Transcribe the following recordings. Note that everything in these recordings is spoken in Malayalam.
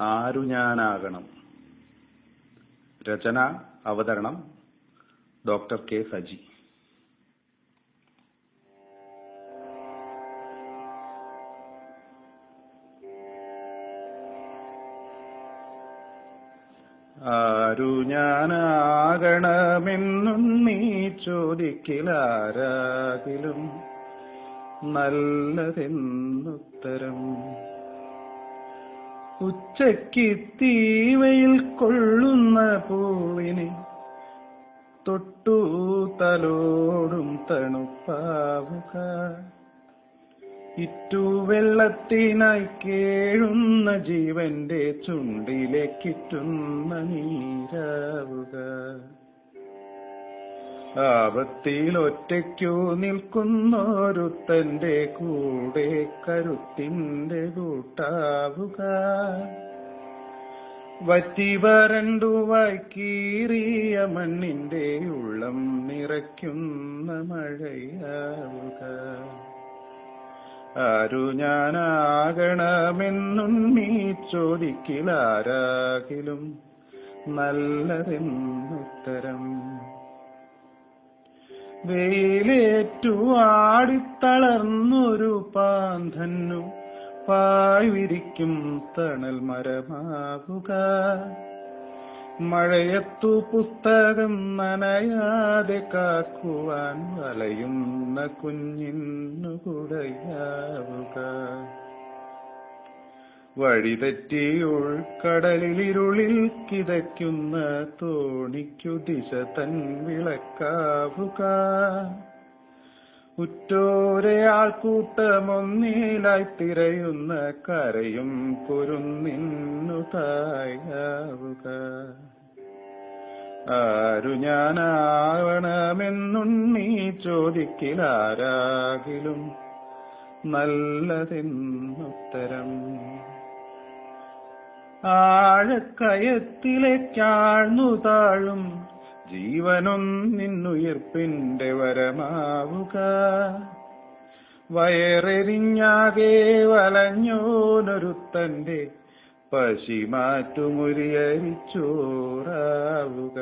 ആരു ഞാനാകണം. രചന അവതരണം ഡോക്ടർ കെ സജി. ആരു ഞാനാകണമെന്നും നീ ചോദിക്കിലാരാകിലും നല്ലതെന്നുത്തരം. ഉച്ചയ്ക്ക് തീവയിൽ കൊള്ളുന്ന പൂവിനെ തൊട്ടു തലോടും തണുപ്പാവുക. ഇറ്റുവെള്ളത്തിനായി കേഴുന്ന ജീവന്റെ ചുണ്ടിലേക്കിറ്റുന്ന നീരാവുക. ആപത്തിൽ ഒറ്റയ്ക്കു നിൽക്കുന്നൊരുത്തന്റെ കൂടെ കരുത്തിന്റെ കൂട്ടാവുക. വറ്റി വരണ്ടുവായി കീറിയ മണ്ണിന്റെ ഉള്ളം നിറയ്ക്കുന്ന മഴയാവുക. ആരു ഞാനാകണമെന്നും നീ ചോദിക്കിലാരാകിലും നല്ലതെന്നുത്തരം. വെയിലേറ്റു ആടിത്തളർന്നൊരു പാന്തന്നു പായ് വിരിക്കും തണൽ മരമാവുക. മഴയത്തു പുസ്തകം നനയാതെ കാക്കുവാൻ വലയുന്ന കുഞ്ഞിന്നു കുടയാവുക. വഴിതെറ്റി ഉൾക്കടലിരുളിൽ കിതയ്ക്കുന്ന തോണിക്കു ദിശ തൻ വിളക്കാവുക. ഉറ്റോരെ ആൾക്കൂട്ടമൊന്നിലായി തിരയുന്ന കരയും കുരുന്നിന്നു തായാവുക. ആരു ഞാനാവണമെന്നും നീ ചോദിക്കിലാരാകിലും നല്ലതെന്നുത്തരം. ആഴക്കയത്തിലേക്കാഴ്ന്നു താഴും ജീവനൊന്നിന്നുയിർപ്പിന്റെ വരമാവുക. വയറെരിഞ്ഞാകെ വലഞ്ഞോനൊരുത്തന്റെ പശിമാറ്റുമുരിയരിച്ചോറാവുക.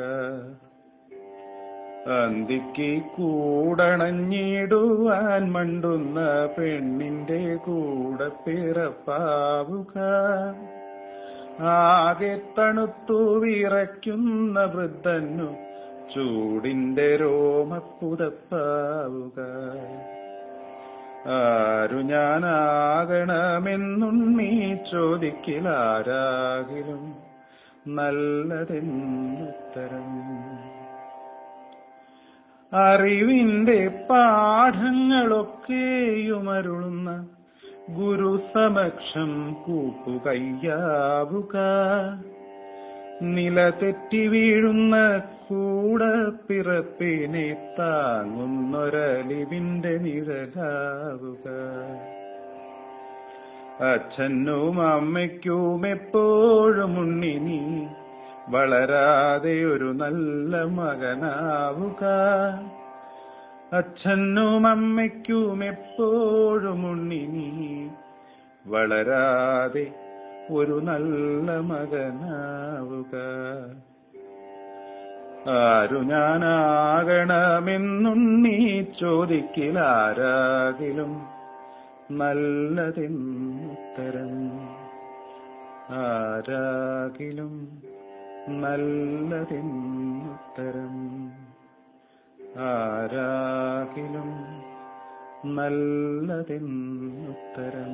അന്തിക്ക് കൂടണഞ്ഞിടുവാൻ മണ്ടുന്ന പെണ്ണിന്റെ കൂടെ പിറപ്പാവുക. ആകെ തണുത്തു വിറയ്ക്കുന്ന വൃദ്ധന്നു ചൂടിന്റെ രോമപ്പുതപ്പാവുക. ആരു ഞാനാകണമെന്നും നീ ചോദിക്കിലാരാകിലും നല്ലതെന്നുത്തരം. അറിവിന്റെ പാഠങ്ങളൊക്കെയുമരുളുന്ന ഗുരു സമക്ഷം കൂപ്പുകയ്യാവുക. നില തെറ്റി വീഴുന്ന കൂടപ്പിറപ്പിനെ താങ്ങുന്നൊരലിവിന്റെ നിഴലാവുക. അച്ഛനും അമ്മയ്ക്കും എപ്പോഴും ഉണ്ണിനി വളരാതെ ഒരു നല്ല മകനാവുക. അച്ഛനും അമ്മയ്ക്കും എപ്പോഴും ഉണ്ണിനി വളരാതെ ഒരു നല്ല മകനാവുക. ആരു ഞാനാകണമെന്നും നീ ചോദിക്കിലാരാകിലും നല്ലതെന്നുത്തരം. ആരാകിലും നല്ലതെന്നുത്തരം. ആരാകിലും നല്ലതെന്നുത്തരം.